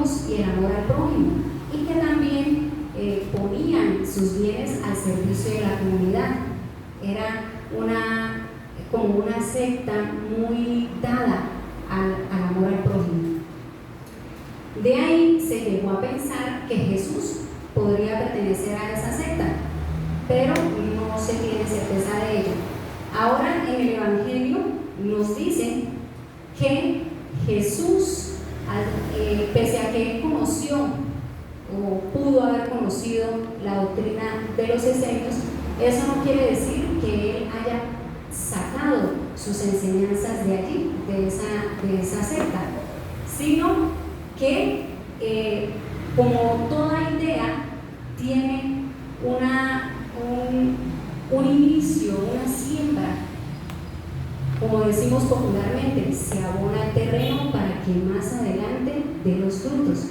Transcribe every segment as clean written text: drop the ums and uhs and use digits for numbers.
Dios y el amor al prójimo, y que también ponían sus bienes al servicio de la comunidad. Era como una secta muy dada al amor al prójimo. De ahí se llegó a pensar que Jesús podría pertenecer a esa secta, pero no se tiene certeza de ello. Ahora en el Evangelio nos dicen que Jesús, pese a que él conoció o pudo haber conocido la doctrina de los esenios, eso no quiere decir que él haya sacado sus enseñanzas de allí, de esa secta, sino que como toda idea tiene un inicio, una siembra, como decimos popularmente, se abona el terreno para que más adelante dé los frutos.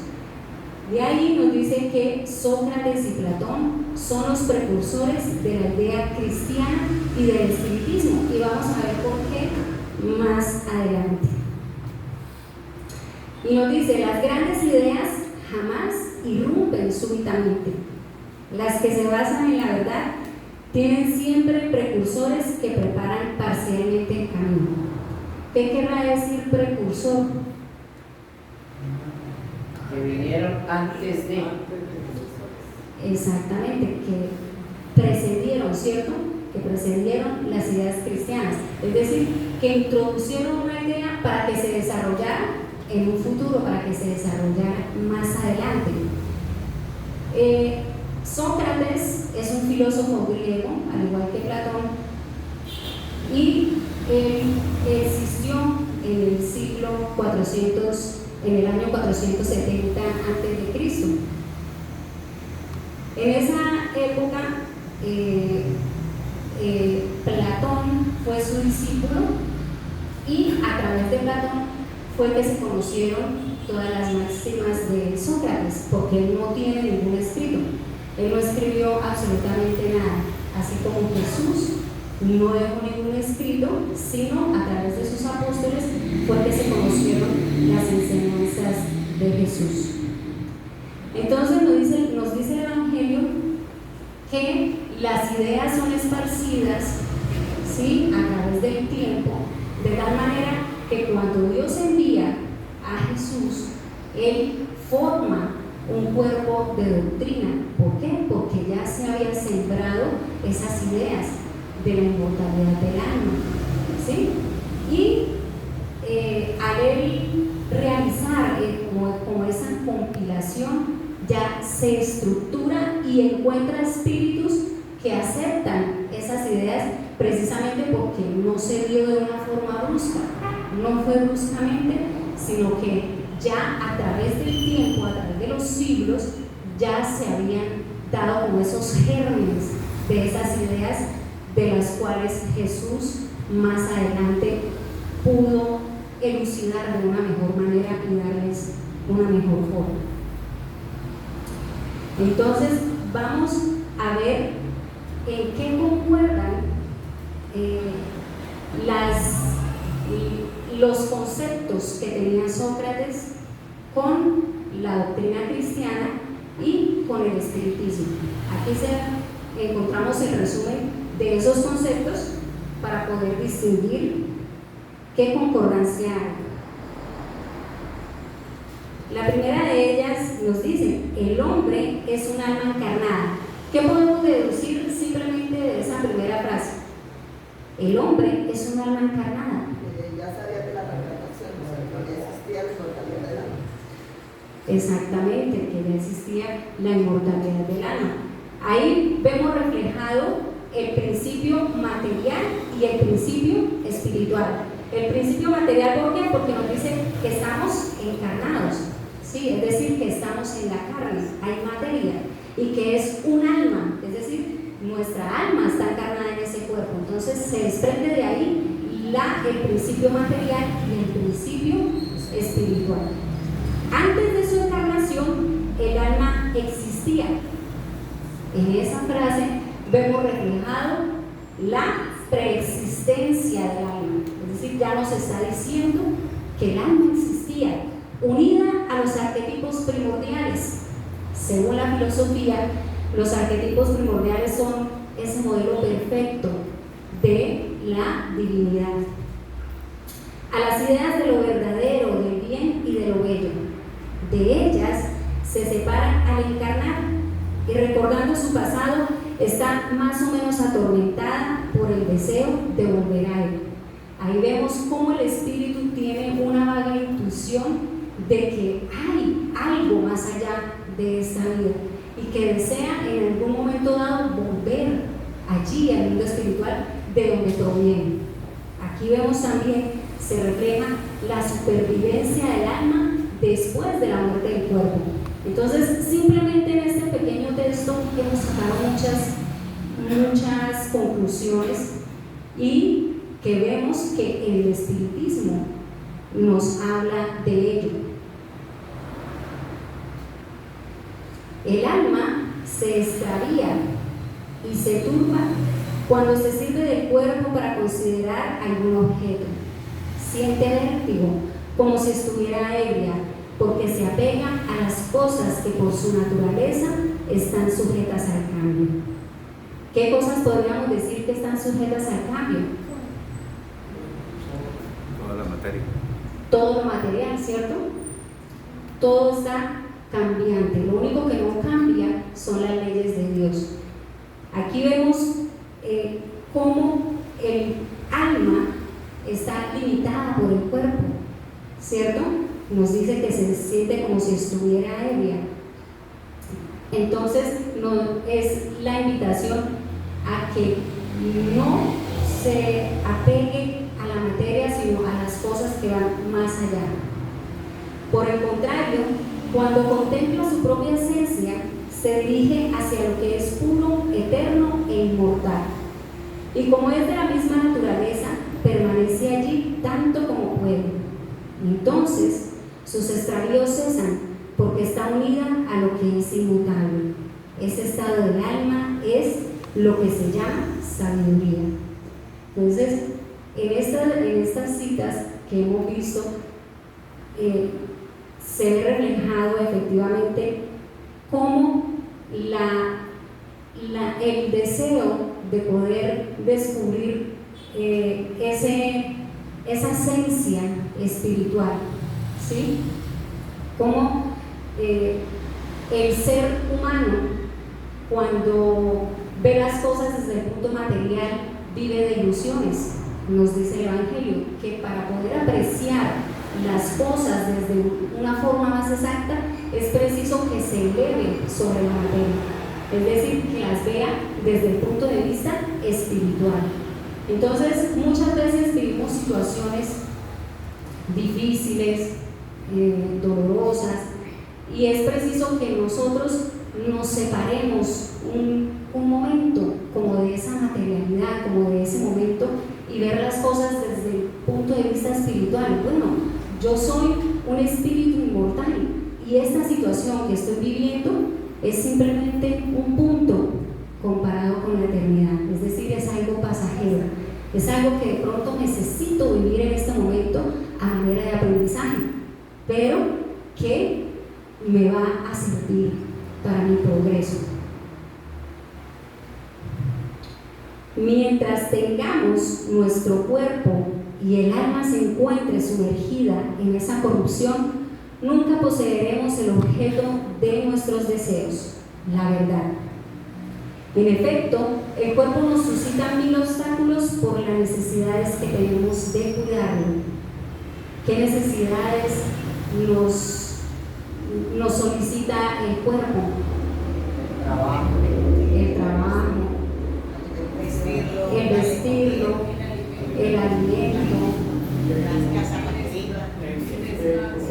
De ahí nos dice que Sócrates y Platón son los precursores de la idea cristiana y del espiritismo, y vamos a ver por qué más adelante. Y nos dice: las grandes ideas jamás irrumpen súbitamente. Las que se basan en la verdad tienen siempre precursores que preparan parcialmente el camino. ¿Qué querrá decir precursor? Que vinieron antes de. Exactamente, que precedieron, ¿cierto? Que precedieron las ideas cristianas. Es decir, que introducieron una idea para que se desarrollara en un futuro, para que se desarrollara más adelante. Sócrates es un filósofo griego, al igual que Platón, y existió en el siglo 400, en el año 470 a.C. En esa época, Platón fue su discípulo, y a través de Platón fue que se conocieron todas las máximas de Sócrates, porque él no tiene ningún escrito. Él no escribió absolutamente nada, así como Jesús no dejó ningún escrito, sino a través de sus apóstoles fue que se conocieron las enseñanzas de Jesús. Entonces nos dice el Evangelio que las ideas son esparcidas, ¿sí?, a través del tiempo, de tal manera que cuando Dios envía a Jesús, Él forma un cuerpo de doctrina. ¿Por qué? Porque ya se habían sembrado esas ideas de la inmortalidad del alma, ¿sí? Y al él realizar como esa compilación, ya se estructura y encuentra espíritus que aceptan esas ideas, precisamente porque no se dio de una forma brusca, no fue bruscamente, sino que ya a través del tiempo, a través de los siglos, ya se habían dado como esos gérmenes de esas ideas, de las cuales Jesús más adelante pudo elucidar de una mejor manera y darles una mejor forma. Entonces vamos a ver en qué concuerdan los conceptos que tenía Sócrates con la doctrina cristiana y con el espiritismo. Aquí encontramos el resumen de esos conceptos para poder distinguir qué concordancia hay. La primera de ellas nos dice: el hombre es un alma encarnada. ¿Qué podemos deducir simplemente de esa primera frase? El hombre es un alma encarnada. Ya sabía que la reencarnación, no existía la inmortalidad del alma. Exactamente, que ya existía la inmortalidad del alma. Ahí vemos reflejado el principio material y el principio espiritual. El principio material, ¿por qué? Porque nos dice que estamos encarnados, ¿sí? Es decir, que estamos en la carne, hay materia, y que es un alma, es decir, nuestra alma está encarnada en ese cuerpo. Entonces se desprende de ahí el principio material y el principio espiritual. Antes de su encarnación, el alma existía. En esa frase vemos reflejado la preexistencia del alma, es decir, ya nos está diciendo que el alma existía, unida a los arquetipos Según la filosofía, los arquetipos primordiales son ese modelo perfecto de la divinidad. A las ideas de lo verdadero, del bien y de lo bello. De ellas se separan al encarnar y, recordando su pasado, está más o menos atormentada por el deseo de volver a él. Ahí vemos cómo el espíritu tiene una vaga intuición de que hay algo más allá de esta vida y que desea en algún momento dado volver allí al mundo espiritual de donde proviene. Aquí vemos también, se refleja la supervivencia del alma después de la muerte del cuerpo. Entonces, simplemente en este pequeño texto hemos sacado muchas conclusiones y que vemos que el espiritismo nos habla de ello. El alma se extravía y se turba cuando se sirve del cuerpo para considerar algún objeto. Siente vértigo, como si estuviera ebria, porque se apega a las cosas que por su naturaleza están sujetas al cambio. ¿Qué cosas podríamos decir que están sujetas al cambio? Toda la materia. Todo lo material, ¿cierto? Todo está cambiante. Lo único que no cambia son las leyes de Dios. Aquí vemos cómo el alma está limitada por el cuerpo, ¿cierto? Nos dice que se siente como si estuviera ebria. Entonces, es la invitación a que no se apegue a la materia, sino a las cosas que van más allá. Por el contrario, cuando contempla su propia esencia, se dirige hacia lo que es puro, eterno e inmortal. Y como es de la misma naturaleza, permanece allí tanto como puede. Entonces, sus extravíos cesan porque está unida a lo que es inmutable. Ese estado del alma es lo que se llama sabiduría. Entonces, en estas citas que hemos visto, se ve reflejado efectivamente cómo el deseo de poder descubrir esa esencia espiritual, ¿sí? Como el ser humano, cuando ve las cosas desde el punto material, vive de ilusiones. Nos dice el Evangelio que para poder apreciar las cosas desde una forma más exacta es preciso que se eleve sobre la materia, es decir, que las vea desde el punto de vista espiritual. Entonces, muchas veces vivimos situaciones difíciles, dolorosas, y es preciso que nosotros nos separemos un momento como de esa materialidad, como de ese momento, y ver las cosas desde el punto de vista espiritual. Bueno, yo soy un espíritu inmortal y esta situación que estoy viviendo es simplemente un punto comparado con la eternidad, es decir, es algo pasajero, es algo que de pronto necesito vivir en este momento a manera de aprendizaje, pero que me va a servir para mi progreso. Mientras tengamos nuestro cuerpo y el alma se encuentre sumergida en esa corrupción, nunca poseeremos el objeto de nuestros deseos, la verdad. En efecto, el cuerpo nos suscita 1000 obstáculos por las necesidades que tenemos de cuidarlo. ¿Qué necesidades nos solicita el cuerpo? El trabajo, el vestirlo, el alimento,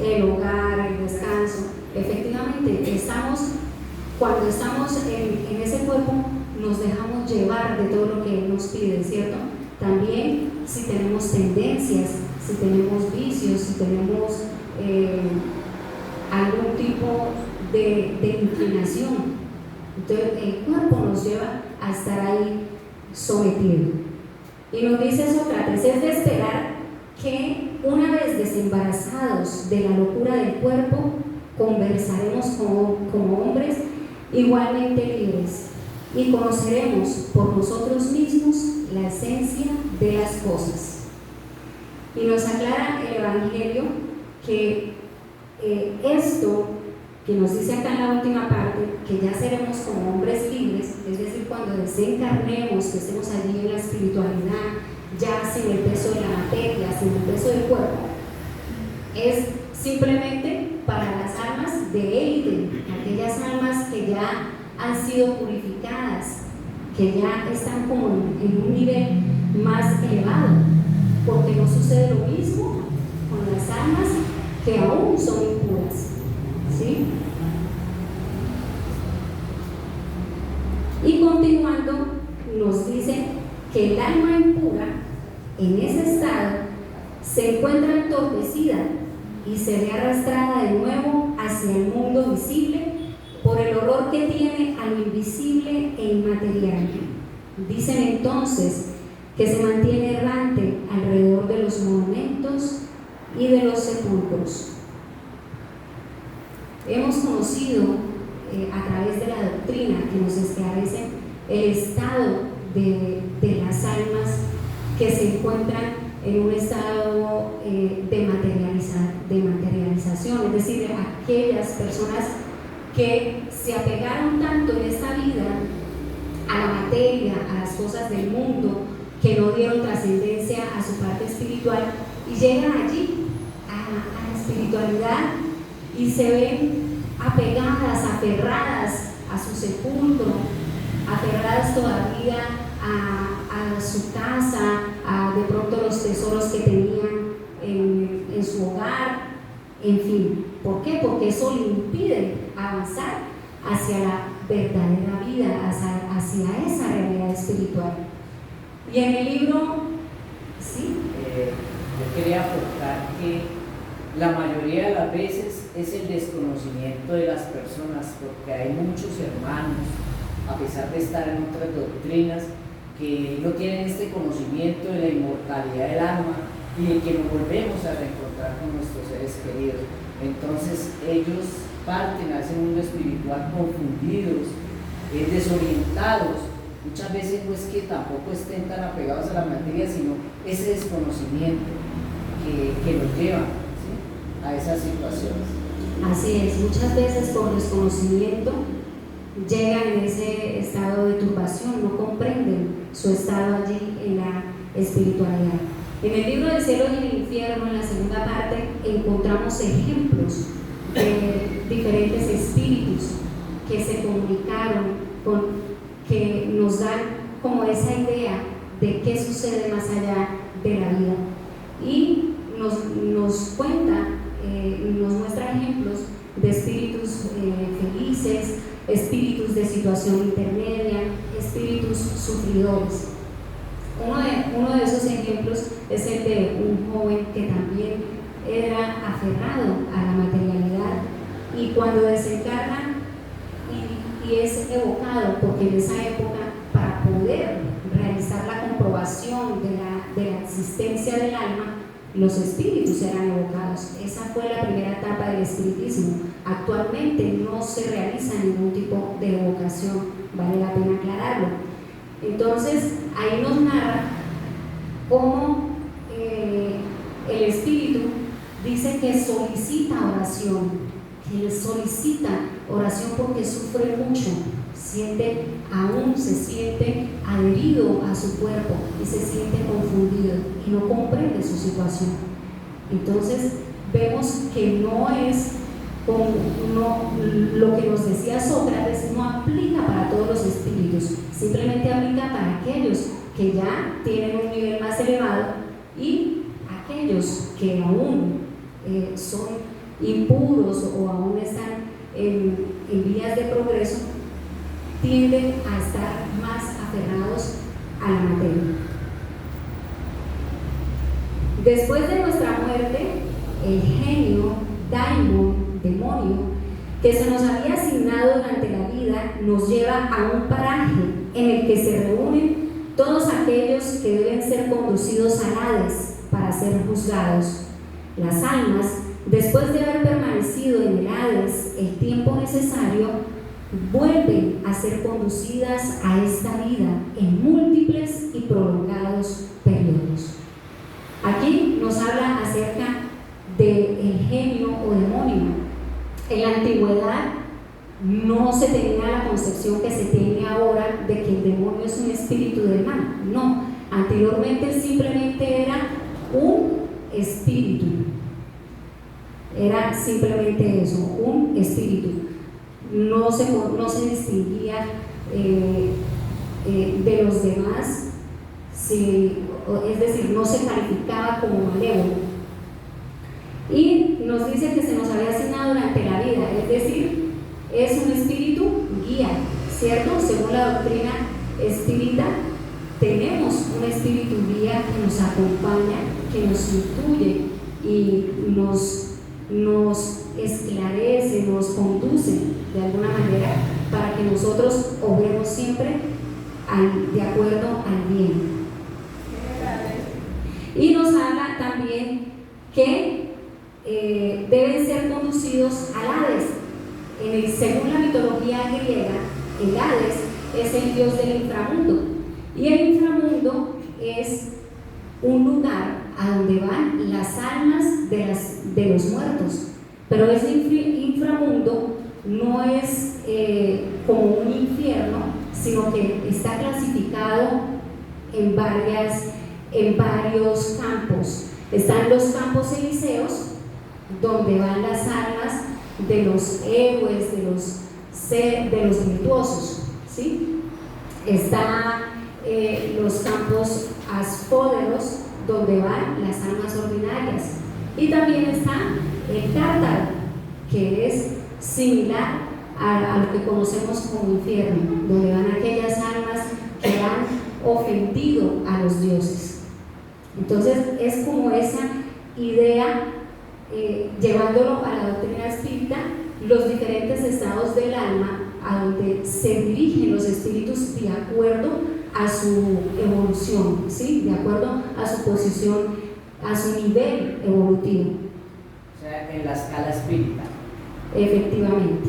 el hogar, el descanso. Efectivamente, cuando estamos en ese cuerpo, nos dejamos llevar de todo lo que Él nos pide, ¿cierto? También si tenemos tendencias, si tenemos vicios, si tenemos algún tipo de inclinación, entonces el cuerpo nos lleva a estar ahí sometido. Y nos dice Sócrates, es de esperar que una vez desembarazados de la locura del cuerpo, conversaremos como hombres igualmente libres, y conoceremos por nosotros mismos la esencia de las cosas. Y nos aclara el Evangelio que esto que nos dice acá en la última parte, que ya seremos como hombres libres, es decir, cuando desencarnemos, que estemos allí en la espiritualidad, ya sin el peso de la materia, sin el peso del cuerpo, es simplemente para las almas de élite, aquellas almas que ya han sido purificadas, que ya están como en un nivel más elevado, porque no sucede lo mismo con las almas que aún son impuras, ¿sí? Y continuando, nos dice que el alma impura, en ese estado, se encuentra entorpecida y se ve arrastrada de nuevo hacia el mundo visible por el horror que tiene a lo invisible e inmaterial. Dicen entonces que se mantiene errante alrededor de los monumentos y de los sepulcros. Hemos conocido a través de la doctrina que nos esclarece el estado de las almas que se encuentran en un estado de materialización, es decir, aquellas personas que se apegaron tanto en esta vida a la materia, a las cosas del mundo, que no dieron trascendencia a su parte espiritual y llegan allí a la espiritualidad y se ven apegadas, aferradas a su sepulcro, aferradas todavía a su casa, a de pronto los tesoros que tenían en su hogar, en fin. ¿Por qué? Porque eso le impide avanzar hacia la verdadera vida, hacia esa realidad espiritual. Y en el libro, ¿sí? Yo quería aportar que la mayoría de las veces es el desconocimiento de las personas, porque hay muchos hermanos, a pesar de estar en otras doctrinas, que no tienen este conocimiento de la inmortalidad del alma y de que nos volvemos a reencontrar con nuestros seres queridos. Entonces ellos parten a ese mundo espiritual confundidos, desorientados. Muchas veces no es que tampoco estén tan apegados a la materia, sino ese desconocimiento que los lleva, ¿sí?, a esas situaciones. Así es, muchas veces por desconocimiento llegan en ese estado de turbación, no comprenden su estado allí en la espiritualidad. En el libro del cielo y el infierno, en la segunda parte, encontramos ejemplos de diferentes espíritus que se comunicaron que nos dan como esa idea de qué sucede más allá de la vida. Y nos cuenta, nos muestra ejemplos de espíritus felices, espíritus de situación intermedia, espíritus sufridores. Uno de esos ejemplos es el de un joven que también era aferrado a la materialidad y cuando desencarna y es evocado, porque en esa época, para poder realizar la comprobación de la existencia del alma, los espíritus eran evocados. Esa fue la primera etapa del espiritismo. Actualmente no se realiza ningún tipo de evocación, vale la pena aclararlo. Entonces, ahí nos narra cómo el espíritu dice que solicita oración, que solicita oración porque sufre mucho, se siente adherido a su cuerpo y se siente confundido y no comprende su situación. Entonces vemos que no es lo que nos decía Sócrates, no aplica para todos los espíritus, simplemente aplica para aquellos que ya tienen un nivel más elevado y aquellos que aún son impuros o aún están en vías de progreso, tienden a estar más aferrados a la materia. Después de nuestra muerte, el genio, daimon, demonio, que se nos había asignado durante la vida, nos lleva a un paraje en el que se reúnen todos aquellos que deben ser conducidos al Hades para ser juzgados. Las almas, después de haber permanecido en el Hades el tiempo necesario, vuelven a ser conducidas a esta vida en múltiples y prolongados periodos. Aquí nos habla acerca del genio o demonio. En la antigüedad no se tenía la concepción que se tiene ahora de que el demonio es un espíritu del mal. No, anteriormente simplemente era un espíritu. Era simplemente eso, un espíritu. No se distinguía de los demás, es decir, no se calificaba como malévolo. Y nos dice que se nos había asignado durante la vida, es decir, es un espíritu guía, ¿cierto? Según la doctrina espírita, tenemos un espíritu guía que nos acompaña, que nos instruye y nos esclarece, nos conduce de alguna manera para que nosotros obremos siempre de acuerdo al bien. Y nos habla también que deben ser conducidos al Hades. Según la mitología griega, el Hades es el dios del inframundo, y el inframundo es un lugar a donde van las almas de los muertos. Pero ese inframundo no es como un infierno, sino que está clasificado en varios campos. Están los campos elíseos, donde van las almas de los héroes, de los virtuosos, ¿sí? Están los campos asfóderos, donde van las almas ordinarias. Y también está el Tártaro, que es similar a lo que conocemos como infierno, donde van aquellas almas que han ofendido a los dioses. Entonces es como esa idea, llevándolo a la doctrina espírita, los diferentes estados del alma a donde se dirigen los espíritus de acuerdo a su evolución, ¿sí? De acuerdo a su posición, a su nivel evolutivo. O sea, en la escala espírita. Efectivamente.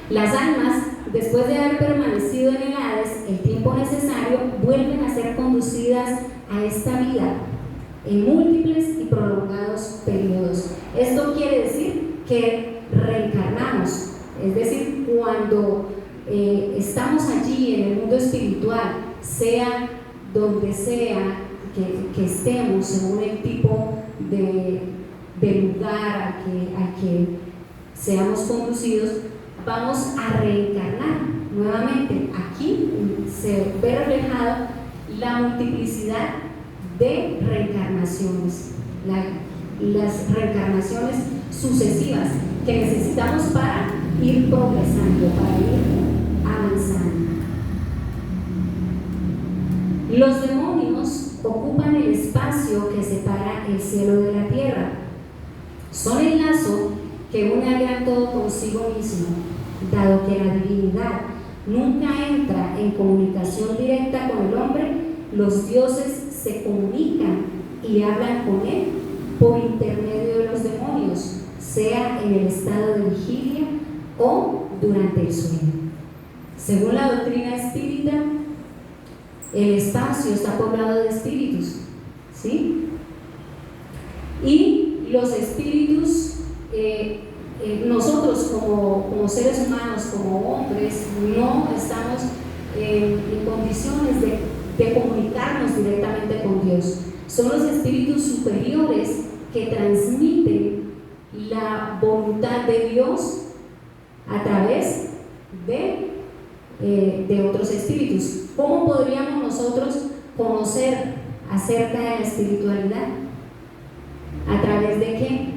Las almas, después de haber permanecido en el Hades el tiempo necesario, vuelven a ser conducidas a esta vida en múltiples y prolongados periodos. Esto quiere decir que reencarnamos, es decir, cuando estamos allí en el mundo espiritual, sea donde sea que estemos, según el tipo de lugar al que seamos conducidos, vamos a reencarnar nuevamente. Aquí se ve reflejado la multiplicidad de reencarnaciones, las reencarnaciones sucesivas que necesitamos para ir progresando, para ir avanzando. Los demonios ocupan el espacio que separa el cielo de la tierra. Son el lazo que une al gran todo consigo mismo, dado que la divinidad nunca entra en comunicación directa con el hombre. Los dioses se comunican y hablan con él por intermedio de los demonios, sea en el estado de vigilia o durante el sueño. Según la doctrina espírita, el espacio está poblado de espíritus, ¿sí? Y los espíritus, nosotros como seres humanos, como hombres, no estamos en condiciones de comunicarnos directamente con Dios. Son los espíritus superiores que transmiten la voluntad de Dios a través de otros espíritus. ¿Cómo podríamos nosotros conocer acerca de la espiritualidad? ¿A través de qué?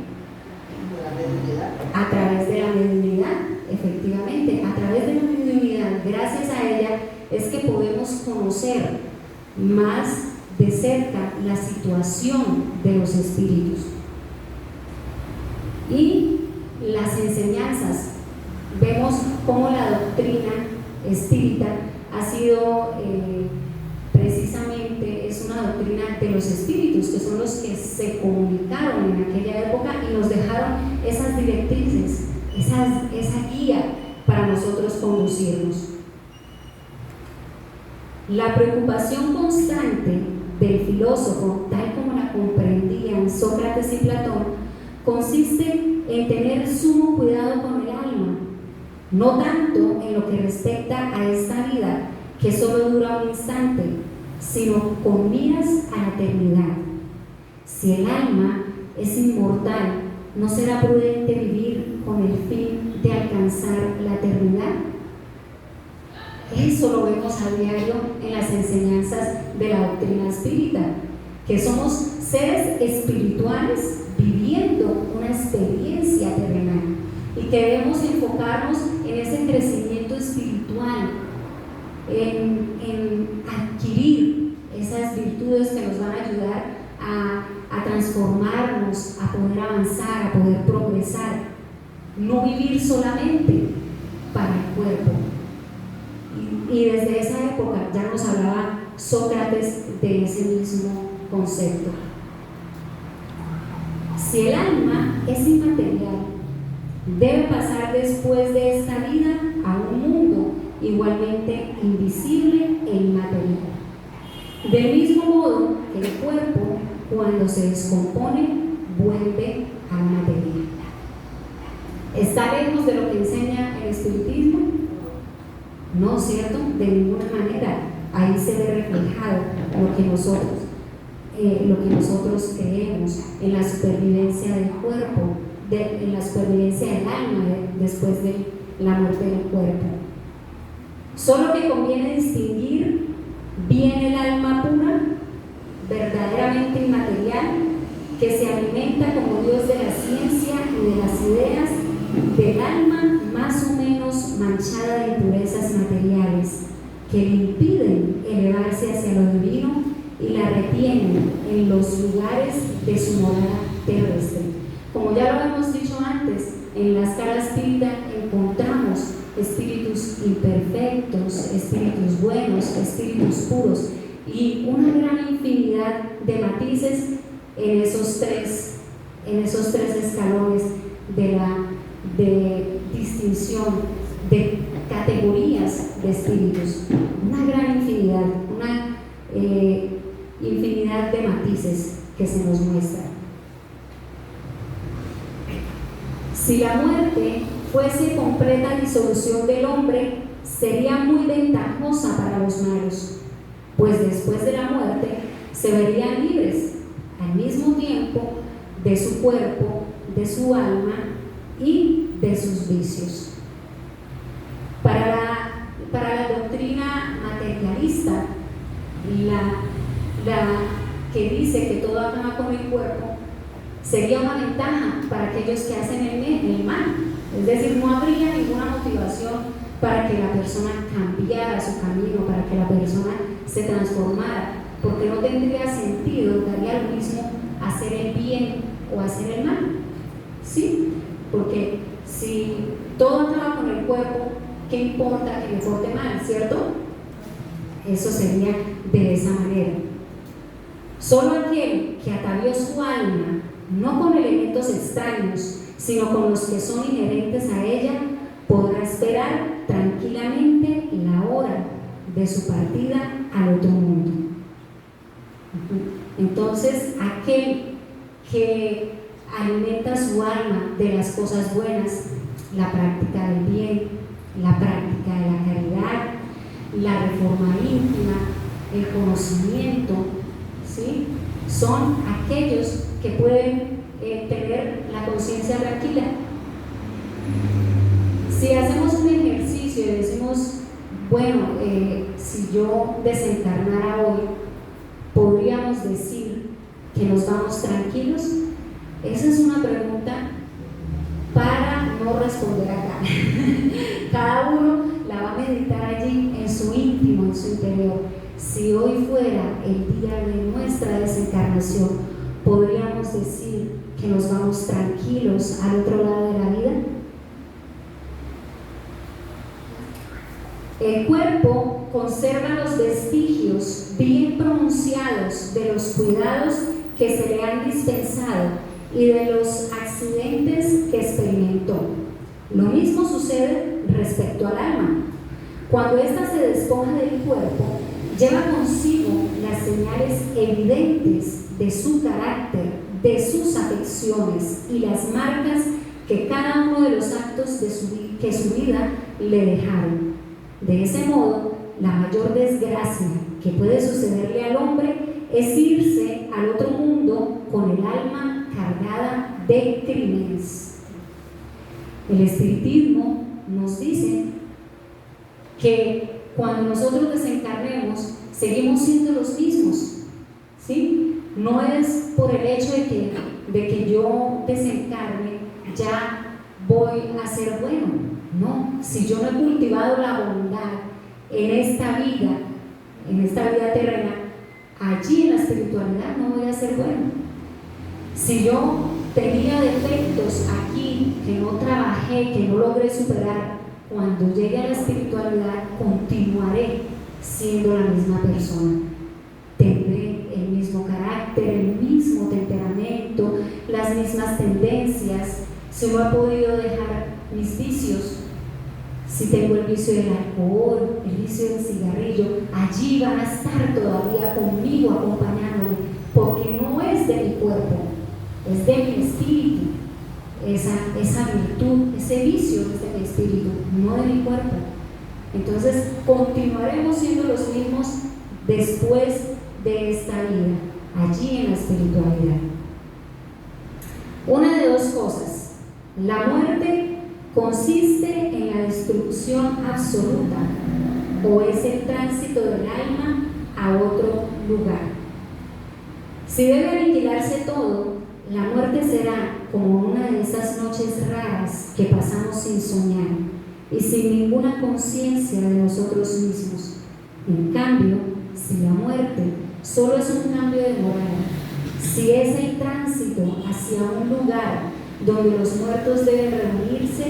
A través de la mediunidad, efectivamente, a través de la mediunidad. Gracias a ella es que podemos conocer más de cerca la situación de los espíritus y las enseñanzas. Vemos cómo la doctrina espírita ha sido precisamente, es una doctrina de los espíritus, que son los que se comunicaron en aquella época y nos dejaron esas directrices, esa guía para nosotros nosotros conducirnos. La preocupación constante del filósofo, tal como la comprendían Sócrates y Platón, consiste en tener sumo cuidado con el alma, no tanto en lo que respecta a esta vida, que solo dura un instante, sino con miras a la eternidad. Si el alma es inmortal, ¿no será prudente vivir con el fin de alcanzar la eternidad? Eso lo vemos a diario en las enseñanzas de la doctrina espírita, que somos seres espirituales viviendo una experiencia terrenal y que debemos enfocarnos en ese crecimiento espiritual, en adquirir esas virtudes que nos van a ayudar a transformarnos, a poder avanzar, a poder progresar, no vivir solamente para el cuerpo. Y desde esa época ya nos hablaba Sócrates de ese mismo concepto. Si el alma es inmaterial, debe pasar después de esta vida a un mundo igualmente invisible e inmaterial. Del mismo modo que el cuerpo, cuando se descompone, vuelve a la materia. ¿Está lejos de lo que enseña el espiritismo? No, ¿cierto? De ninguna manera. Ahí se ve reflejado lo que nosotros creemos en la supervivencia del cuerpo, en la supervivencia del alma después de la muerte del cuerpo. Solo que conviene distinguir bien el alma pura, verdaderamente inmaterial, que se alimenta como Dios de la ciencia y de las ideas, del alma más o menos manchada de impurezas materiales que le impiden elevarse hacia lo divino y la retienen en los lugares de su morada terrestre. Como ya lo hemos dicho antes, en la escala espírita encontramos espíritus imperfectos, espíritus buenos, espíritus puros y una gran infinidad de matices en esos tres escalones de distinción, de categorías de espíritus, una gran infinidad, una infinidad de matices que se nos muestran. Si la muerte fuese completa disolución del hombre, sería muy ventajosa para los malos, pues después de la muerte se verían libres al mismo tiempo de su cuerpo, de su alma y de sus vicios. Para la doctrina materialista, la que dice que todo acaba con el cuerpo, sería una ventaja para aquellos que hacen el mal. Es decir, no habría ninguna motivación para que la persona cambiara su camino, para que la persona se transformara, porque no tendría sentido, daría lo mismo hacer el bien o hacer el mal. ¿Sí? Porque si todo acaba con el cuerpo, ¿qué importa que me porte mal, cierto? Eso sería de esa manera. Solo aquel que atavió su alma, no con elementos extraños, sino con los que son inherentes a ella, podrá esperar tranquilamente la hora de su partida al otro mundo. Entonces, aquel que alimenta su alma de las cosas buenas, la práctica del bien, la práctica de la caridad, la reforma íntima, el conocimiento, ¿sí? Son aquellos que pueden tener la conciencia tranquila. Si hacemos un ejercicio y decimos, bueno, si yo desencarnara hoy, ¿podríamos decir que nos vamos tranquilos? Esa es una pregunta para no responder acá. Cada uno la va a meditar allí en su íntimo, en su interior. Si hoy fuera el día de nuestra desencarnación, ¿podríamos decir que nos vamos tranquilos al otro lado de la vida? El cuerpo conserva los vestigios bien pronunciados de los cuidados que se le han dispensado y de los accidentes que experimentó. Lo mismo sucede respecto al alma. Cuando ésta se despoja del cuerpo, lleva consigo las señales evidentes de su carácter, de sus afecciones y las marcas que cada uno de los actos que su vida le dejaron. De ese modo, la mayor desgracia que puede sucederle al hombre es irse al otro mundo con el alma cargada de crímenes. El espiritismo nos dice que cuando nosotros desencarnemos seguimos siendo los mismos, ¿sí? No es por el hecho de que yo desencarne ya voy a ser bueno, no. Si yo no he cultivado la bondad en esta vida terrena, allí en la espiritualidad no voy a ser bueno. Si yo tenía defectos aquí que no trabajé, que no logré superar, cuando llegue a la espiritualidad continuaré siendo la misma persona. Tendré el mismo carácter, el mismo temperamento, las mismas tendencias. Si no he podido dejar mis vicios, si tengo el vicio del alcohol, el vicio del cigarrillo, allí van a estar todavía conmigo, acompañándome, porque no es de mi cuerpo, es de mi espíritu. Esa virtud, ese vicio es de mi espíritu, no de mi cuerpo. Entonces continuaremos siendo los mismos después de esta vida, allí en la espiritualidad. Una de dos cosas: la muerte consiste en la destrucción absoluta o es el tránsito del alma a otro lugar. Si debe aniquilarse todo, la muerte será como una de esas noches raras que pasamos sin soñar y sin ninguna conciencia de nosotros mismos. En cambio, si la muerte solo es un cambio de morada, si es el tránsito hacia un lugar donde los muertos deben reunirse,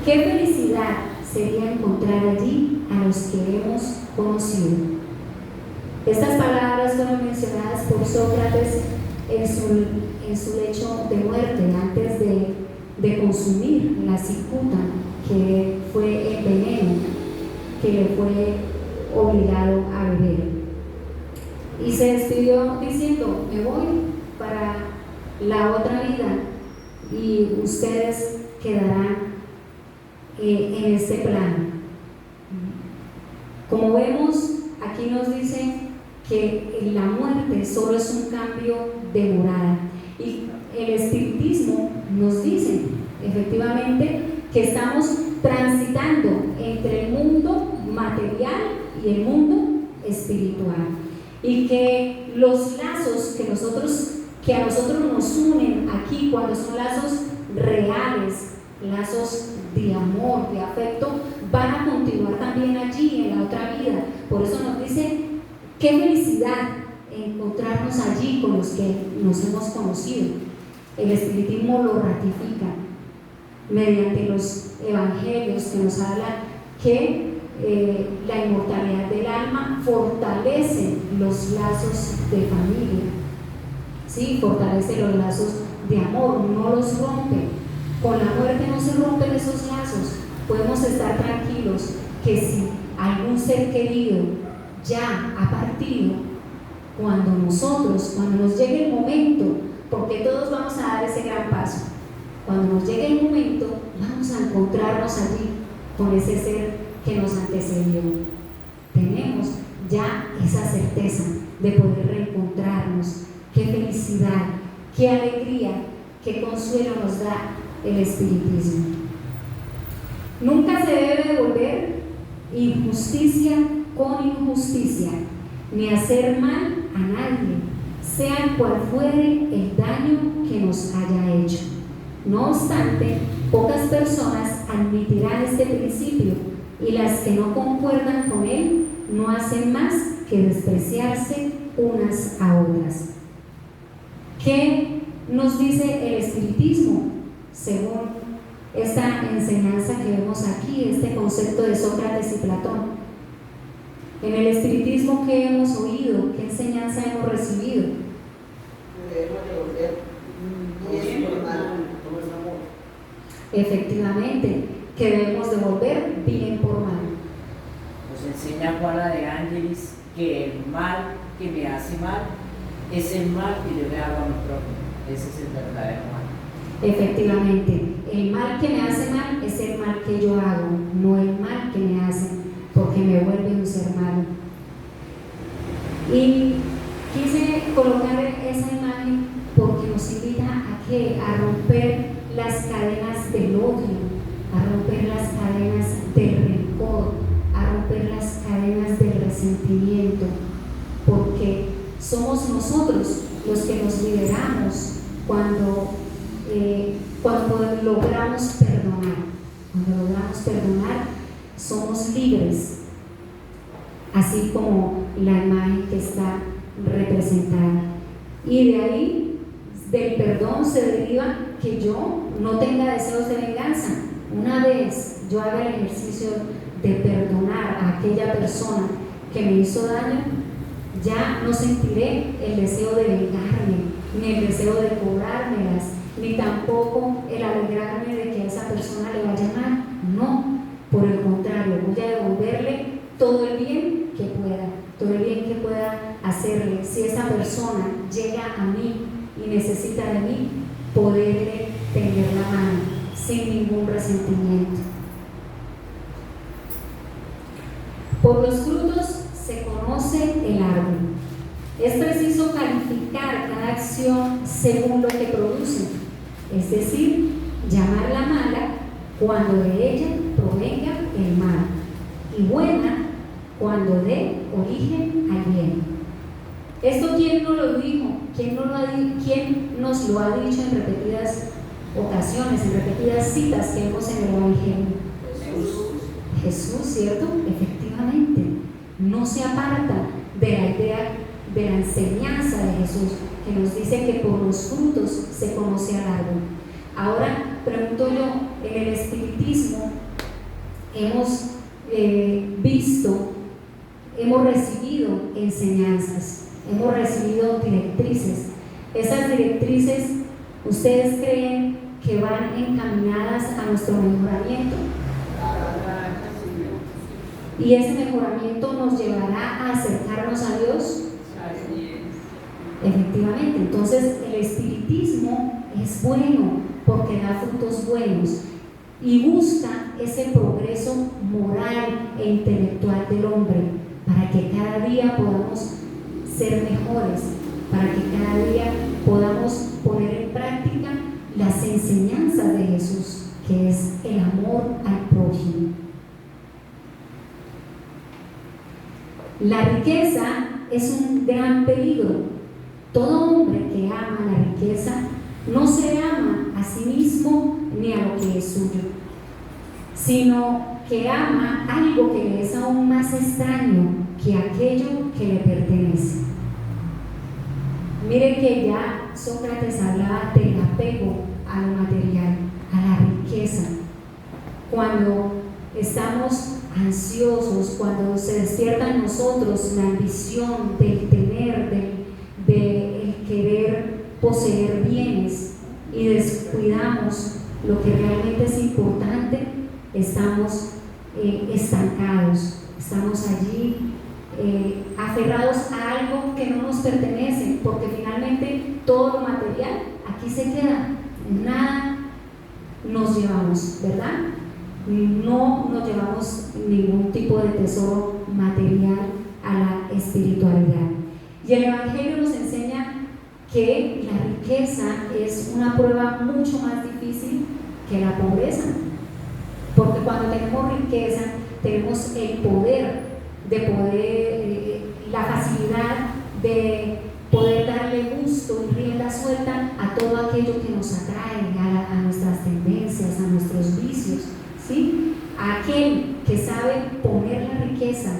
qué felicidad sería encontrar allí a los que hemos conocido. Estas palabras fueron mencionadas por Sócrates en su lecho de muerte, antes de consumir la cicuta, que fue el veneno que le fue obligado a beber. Y se despidió diciendo: me voy para la otra vida y ustedes quedarán en este plano. Como vemos, aquí nos dice que la muerte solo es un cambio de morada, y el espiritismo nos dice efectivamente que estamos transitando entre el mundo material y el mundo espiritual, y que los lazos que a nosotros nos unen aquí, cuando son lazos reales, lazos de amor, de afecto, van a continuar también allí en la otra vida. Por eso nos dice: qué felicidad encontrarnos allí con los que nos hemos conocido. El espiritismo lo ratifica mediante los evangelios que nos hablan que la inmortalidad del alma fortalece los lazos de familia, ¿sí? Fortalece los lazos de amor, no los rompe. Con la muerte no se rompen esos lazos. Podemos estar tranquilos que si algún ser querido ya ha partido, cuando nos llegue el momento, porque todos vamos a dar ese gran paso, cuando nos llegue el momento, vamos a encontrarnos allí con ese ser que nos antecedió. Tenemos ya esa certeza de poder reencontrarnos. Qué felicidad, qué alegría, qué consuelo nos da el espiritismo. Nunca se debe devolver injusticia con injusticia, ni hacer mal a nadie, sea cual fuere el daño que nos haya hecho. No obstante, pocas personas admitirán este principio, y las que no concuerdan con él no hacen más que despreciarse unas a otras. ¿Qué nos dice el espiritismo según esta enseñanza que vemos aquí, este concepto de Sócrates y Platón? En el espiritismo, ¿qué hemos oído? ¿Qué enseñanza hemos recibido? Efectivamente, que debemos devolver bien por mal. Nos enseña Juana de Ángeles que el mal que me hace mal es el mal que yo le hago a mi propio. Ese es el verdadero mal. Efectivamente, el mal que me hace mal es el mal que yo hago, no el mal que me hacen, porque me vuelve un ser malo. Y quise colocar esa imagen porque nos invita a romper las cadenas del odio, a romper las cadenas del rencor, a romper las cadenas del resentimiento, porque somos nosotros los que nos liberamos cuando logramos perdonar. Cuando logramos perdonar, somos libres, así como la imagen que está representada. Y de ahí, del perdón, se deriva que yo no tenga deseos de venganza. Una vez yo haga el ejercicio de perdonar a aquella persona que me hizo daño, ya no sentiré el deseo de vengarme, ni el deseo de cobrármelas, ni tampoco el alegrarme de que a esa persona le vaya mal. No, por el contrario, voy a devolverle todo el bien que pueda hacerle. Si esa persona llega a mí y necesita de mí, poderle tender la mano sin ningún resentimiento. Por los frutos se conoce el árbol. Es preciso calificar cada acción según lo que produce, es decir, llamarla mala cuando de ella provenga el mal, y buena cuando dé origen al bien. ¿Esto quién nos lo dijo? ¿Quién nos lo ha dicho en repetidas ocasiones, en repetidas citas que vemos en el Evangelio? Jesús, ¿cierto? Efectivamente, no se aparta de la idea de la enseñanza de Jesús, que nos dice que por los frutos se conoce al árbol. Ahora, pregunto yo, en el espiritismo hemos hemos recibido enseñanzas, hemos recibido directrices. Esas directrices, ¿ustedes creen que van encaminadas a nuestro mejoramiento? ¿Y ese mejoramiento nos llevará a acercarnos a Dios? Efectivamente, entonces el espiritismo es bueno porque da frutos buenos y busca ese progreso moral e intelectual del hombre para que cada día podamos ser mejores, para que cada día podamos poner en práctica las enseñanzas de Jesús, que es el amor al prójimo. La riqueza es un gran peligro. Todo hombre que ama la riqueza no se ama a sí mismo ni a lo que es suyo, sino que ama algo que le es aún más extraño que aquello que le pertenece. Mire que ya Sócrates hablaba del apego a lo material, a la riqueza. Cuando estamos ansiosos, cuando se despierta en nosotros la ambición del tener, del querer poseer bienes y descuidamos lo que realmente es importante, estamos estancados, estamos allí aferrados a algo que no nos pertenece, porque finalmente todo lo material aquí se queda, nada nos llevamos, ¿verdad? No nos llevamos ningún tipo de tesoro material a la espiritualidad. Y el Evangelio nos enseña que la riqueza es una prueba mucho más difícil que la pobreza, porque cuando tenemos riqueza tenemos el poder la facilidad de poder darle gusto y rienda suelta a todo aquello que nos atrae, a nuestras tendencias, a nuestros vicios, ¿sí? Aquel que sabe poner la riqueza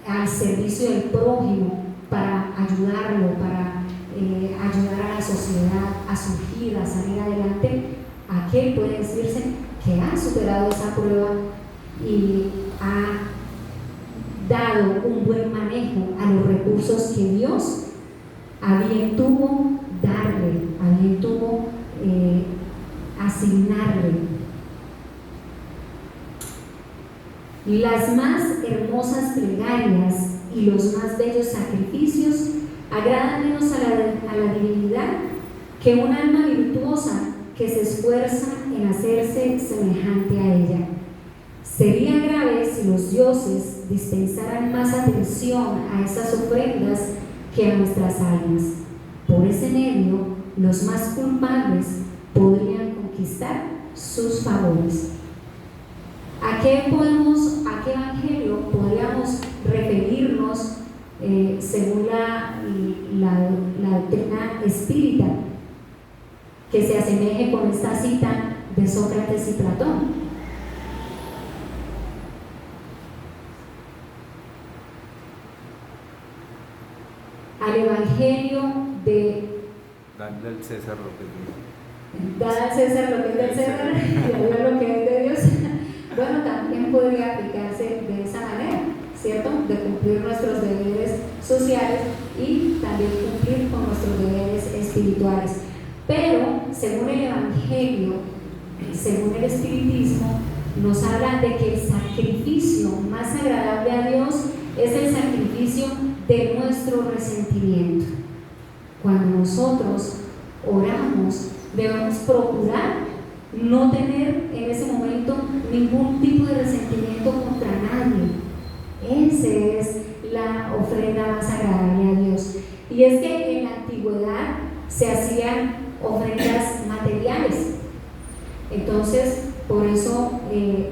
al servicio del prójimo para ayudarlo, para ayudar a la sociedad a surgir, a salir adelante, aquel puede decirse que ha superado esa prueba y ha dado un buen manejo a los recursos que Dios a bien tuvo darle, a bien tuvo asignarle. Las más hermosas plegarias y los más bellos sacrificios agradan menos a la divinidad que un alma virtuosa que se esfuerza en hacerse semejante a ella. Sería grave si los dioses dispensaran más atención a esas ofrendas que a nuestras almas. Por ese medio, los más culpables podrían conquistar sus favores. ¿A qué evangelio podríamos referirnos según la doctrina espírita que se asemeje con esta cita de Sócrates y Platón? Al evangelio de darle al César lo que es dar al César lo que es del César y a Dios lo que es de Dios. Bueno, también podría aplicarse de esa manera, ¿cierto? De cumplir nuestros deberes sociales y también cumplir con nuestros deberes espirituales. Pero, según el Evangelio, según el Espiritismo, nos habla de que el sacrificio más agradable a Dios es el sacrificio de nuestro resentimiento. Cuando nosotros oramos, debemos procurar no tener en ese momento ningún tipo de resentimiento contra nadie. Esa es la ofrenda más agradable a Dios. Y es que en la antigüedad se hacían ofrendas materiales. Entonces, por eso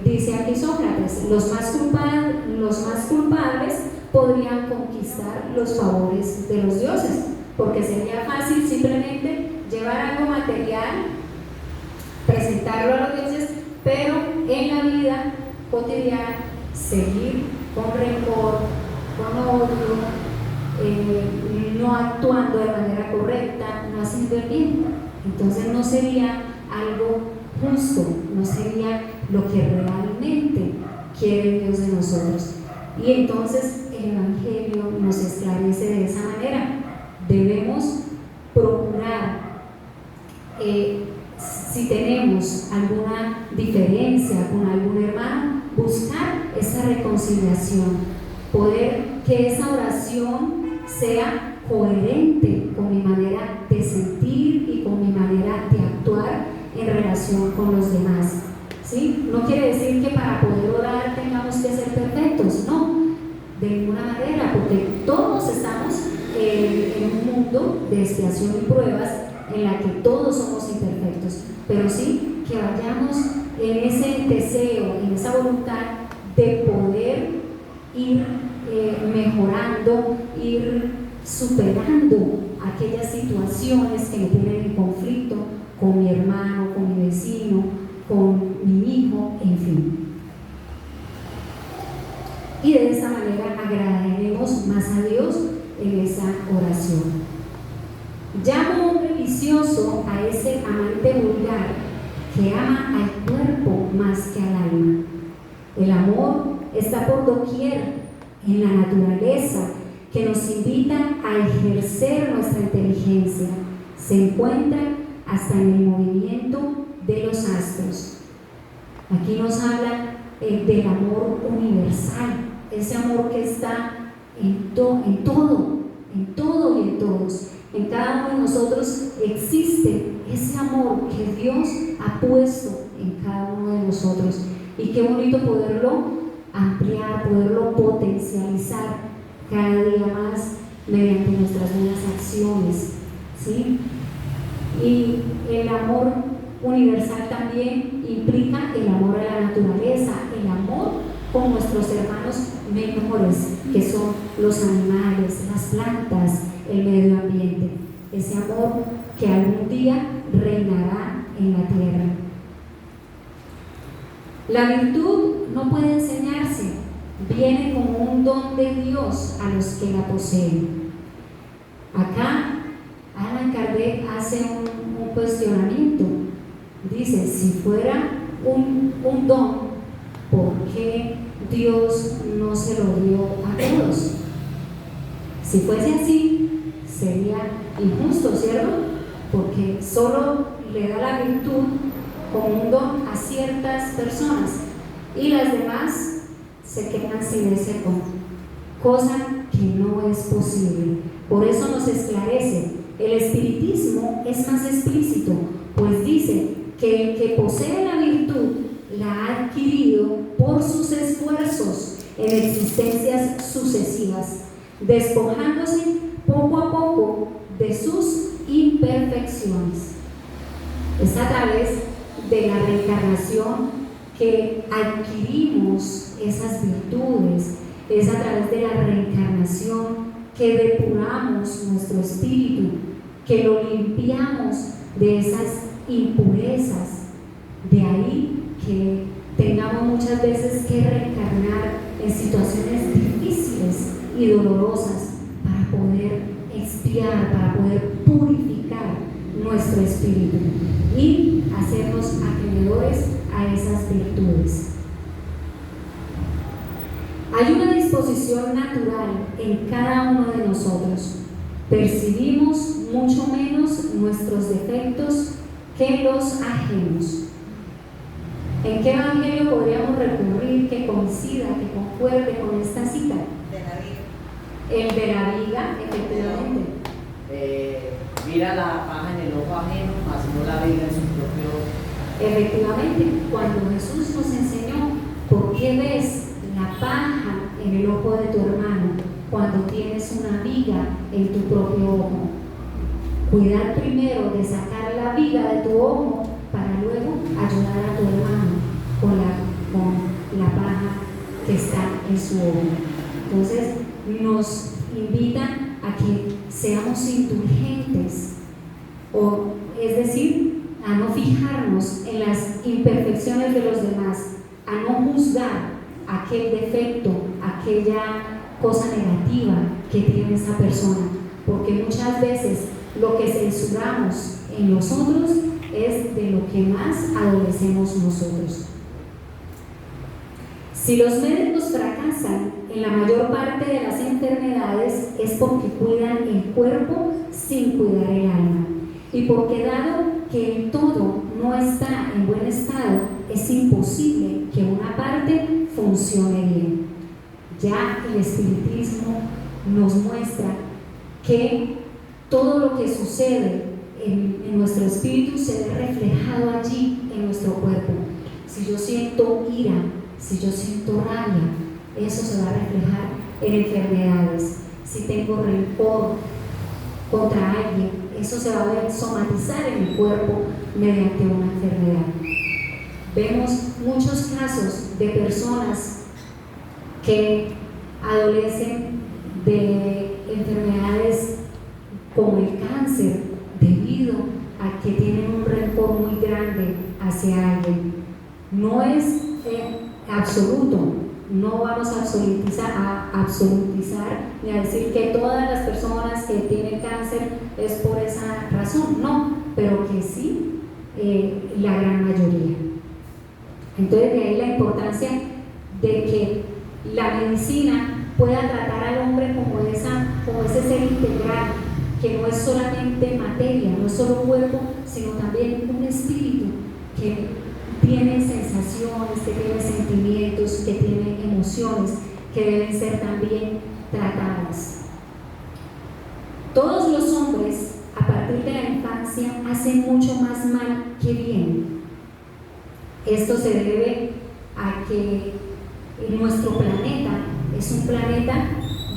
dice aquí Sócrates, los más culpables podrían conquistar los favores de los dioses, porque sería fácil simplemente llevar algo material, presentarlo a los dioses, pero en la vida cotidiana seguir con rencor, con odio, no actuando de manera correcta, no haciendo el bien. Entonces no sería algo justo, no sería lo que realmente quiere Dios de nosotros. Y entonces el Evangelio nos esclarece de esa manera. Debemos procurar, si tenemos alguna diferencia con algún hermano, buscar esa reconciliación, poder que esa oración sea coherente con mi manera de sentir y con mi manera de actuar en relación con los demás, ¿sí? No quiere decir que para poder orar tengamos que ser perfectos, no, de ninguna manera, porque todos estamos en un mundo de expiación y pruebas en la que todos somos imperfectos, pero sí que vayamos en ese deseo, en esa voluntad de poder ir mejorando, ir superando aquellas situaciones que me tienen en conflicto con mi hermano, con mi vecino, con mi hijo, en fin. Y de esa manera agradaremos más a Dios en esa oración. Llamo hombre vicioso a ese amante vulgar que ama al cuerpo más que al alma. El amor está por doquier en la naturaleza que nos invita a ejercer nuestra inteligencia. Se encuentra hasta en el movimiento de los astros. Aquí nos habla del amor universal, ese amor que está en todo y en todos. En cada uno de nosotros existe ese amor que Dios ha puesto en cada uno de nosotros. Y qué bonito poderlo ampliar, poderlo potencializar cada día más mediante nuestras buenas acciones, ¿sí? Y el amor universal también implica el amor a la naturaleza, el amor con nuestros hermanos menores, que son los animales, las plantas, el medio ambiente. Ese amor que algún día reinará en la tierra. La virtud no puede enseñarse, viene como un don de Dios a los que la poseen. Acá Allan Kardec hace un cuestionamiento. Dice, si fuera un don, ¿por qué Dios no se lo dio a todos? Si fuese así, sería injusto, ¿cierto? Porque solo le da la virtud como un don a ciertas personas y las demás se quedan sin ese don, cosa que no es posible. Por eso nos esclarece. El espiritismo es más explícito, pues dice que el que posee la virtud la ha adquirido por sus esfuerzos en existencias sucesivas, despojándose poco a poco de sus imperfecciones. Es a través de la reencarnación que adquirimos esas virtudes, es a través de la reencarnación que depuramos nuestro espíritu, que lo limpiamos de esas impurezas. De ahí que tengamos muchas veces que reencarnar en situaciones difíciles y dolorosas para poder expiar, para poder purificar nuestro espíritu y hacernos acreedores a esas virtudes. Hay una disposición natural en cada uno de nosotros. Percibimos mucho menos nuestros defectos que los ajenos. ¿En qué evangelio podríamos recurrir que coincida, que concuerde con esta cita? De la vida. El de la viga, efectivamente. Mira la paja en el ojo ajeno, mas no la viga en su propio ojo. Efectivamente, cuando Jesús nos enseñó por qué ves la paja en el ojo de tu hermano cuando tienes una viga en tu propio ojo. Cuidar primero de sacar la viga de tu ojo para luego ayudar a tu hermano con la paja que está en su ojo. Entonces nos invitan a que seamos indulgentes, o es decir, a no fijarnos en las imperfecciones de los demás, a no juzgar aquel defecto, aquella cosa negativa que tiene esa persona, porque muchas veces lo que censuramos en los otros es de lo que más adolecemos nosotros. Si los médicos fracasan en la mayor parte de las enfermedades es porque cuidan el cuerpo sin cuidar el alma, y porque dado que el todo no está en buen estado, es imposible que una parte funcione bien. Ya el espiritismo nos muestra que todo lo que sucede en nuestro espíritu se ve reflejado allí en nuestro cuerpo. Si yo siento ira, si yo siento rabia, eso se va a reflejar en enfermedades. Si tengo rencor contra alguien, eso se va a somatizar en mi cuerpo mediante una enfermedad. Vemos muchos casos de personas que adolecen de enfermedades como el cáncer debido a que tienen un rencor muy grande hacia alguien. No es absoluto, no vamos a absolutizar ni a decir que todas las personas que tienen cáncer es por esa razón, no, pero que sí, la gran mayoría. Entonces de ahí la importancia de que la medicina pueda tratar al hombre como ese ser integral, que no es solamente materia, no es solo cuerpo, sino también un espíritu que tiene sensaciones, que tiene sentimientos, que tiene emociones que deben ser también tratadas. Todos los hombres a partir de la infancia hacen mucho más mal que bien. Esto se debe a que nuestro planeta es un planeta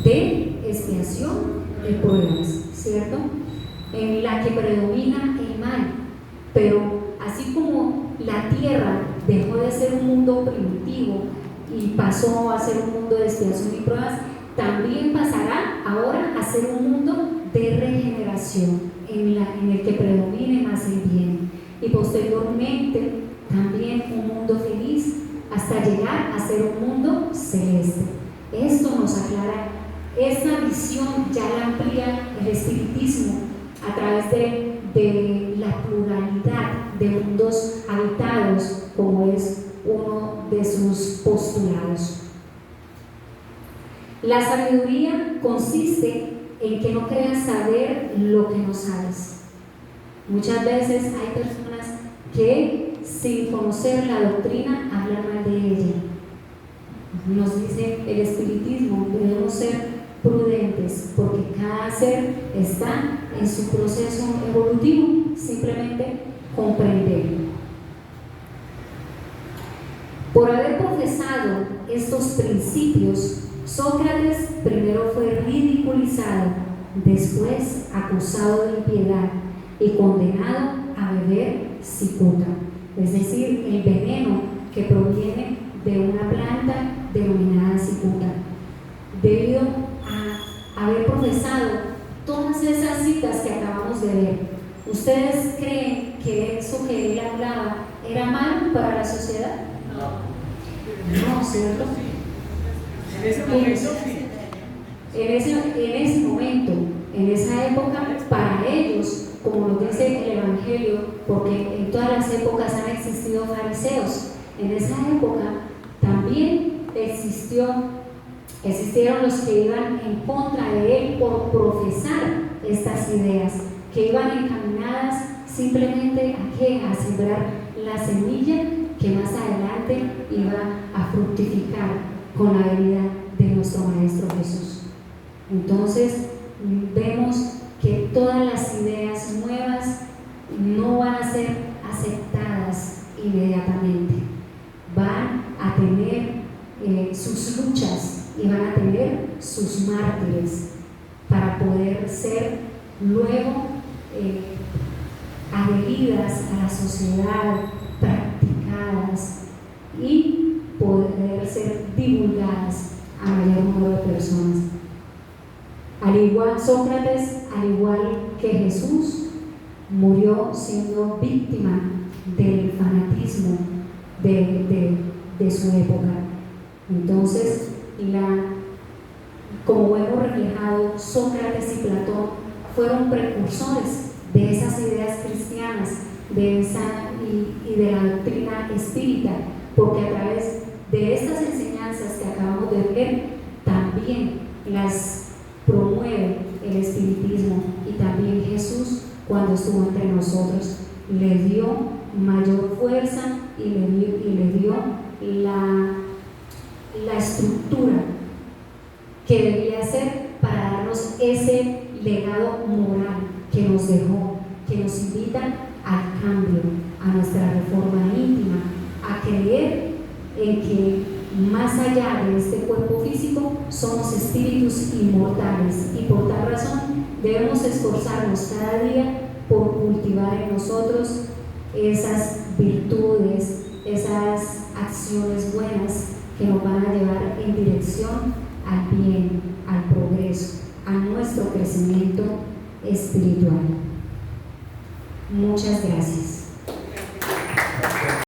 de expiación y pruebas, ¿cierto? En la que predomina el mal, pero así como la tierra dejó de ser un mundo primitivo y pasó a ser un mundo de expiación y pruebas, también pasará ahora a ser un mundo de regeneración en el que predomine más el bien, y posteriormente también un mundo feliz hasta llegar a ser un mundo celeste. Esto nos aclara, esta visión ya la amplía el espiritismo a través de la pluralidad de mundos habitados, como es uno de sus postulados. La sabiduría consiste en que no creas saber lo que no sabes. Muchas veces hay personas que sin conocer la doctrina hablan mal de ella. Nos está en su proceso evolutivo, simplemente comprenderlo. Por haber profesado estos principios, Sócrates primero fue ridiculizado, después acusado de impiedad y condenado a beber cicuta, es decir, el veneno que proviene de una planta denominada cicuta. Debido a haber profesado todas esas citas que acabamos de ver, ¿ustedes creen que eso que él hablaba era malo para la sociedad? No, ¿cierto? En ese momento sí. En ese momento, en esa época, para ellos, como nos dice el Evangelio, porque en todas las épocas han existido fariseos, en esa época también existieron los que iban en contra de él por profesar estas ideas, que iban encaminadas simplemente a sembrar la semilla que más adelante iba a fructificar con la venida de nuestro Maestro Jesús. Entonces vemos que todas las ideas nuevas no van a ser aceptadas inmediatamente, van a tener sus luchas y van a tener sus mártires para poder ser luego adheridas a la sociedad, practicadas y poder ser divulgadas a mayor número de personas. Al igual Sócrates, al igual que Jesús, murió siendo víctima del fanatismo de su época. Entonces, como hemos reflejado, Sócrates y Platón fueron precursores de esas ideas cristianas y de la doctrina espírita, porque a través de estas enseñanzas que acabamos de ver, también las promueve el espiritismo, y también Jesús, cuando estuvo entre nosotros, le dio mayor fuerza y le dio la estructura que debía ser para darnos ese legado moral que nos dejó, que nos invita al cambio, a nuestra reforma íntima, a creer en que más allá de este cuerpo físico somos espíritus inmortales, y por tal razón debemos esforzarnos cada día por cultivar en nosotros esas virtudes, esas acciones buenas que nos van a llevar en dirección al bien, al progreso, a nuestro crecimiento espiritual. Muchas gracias.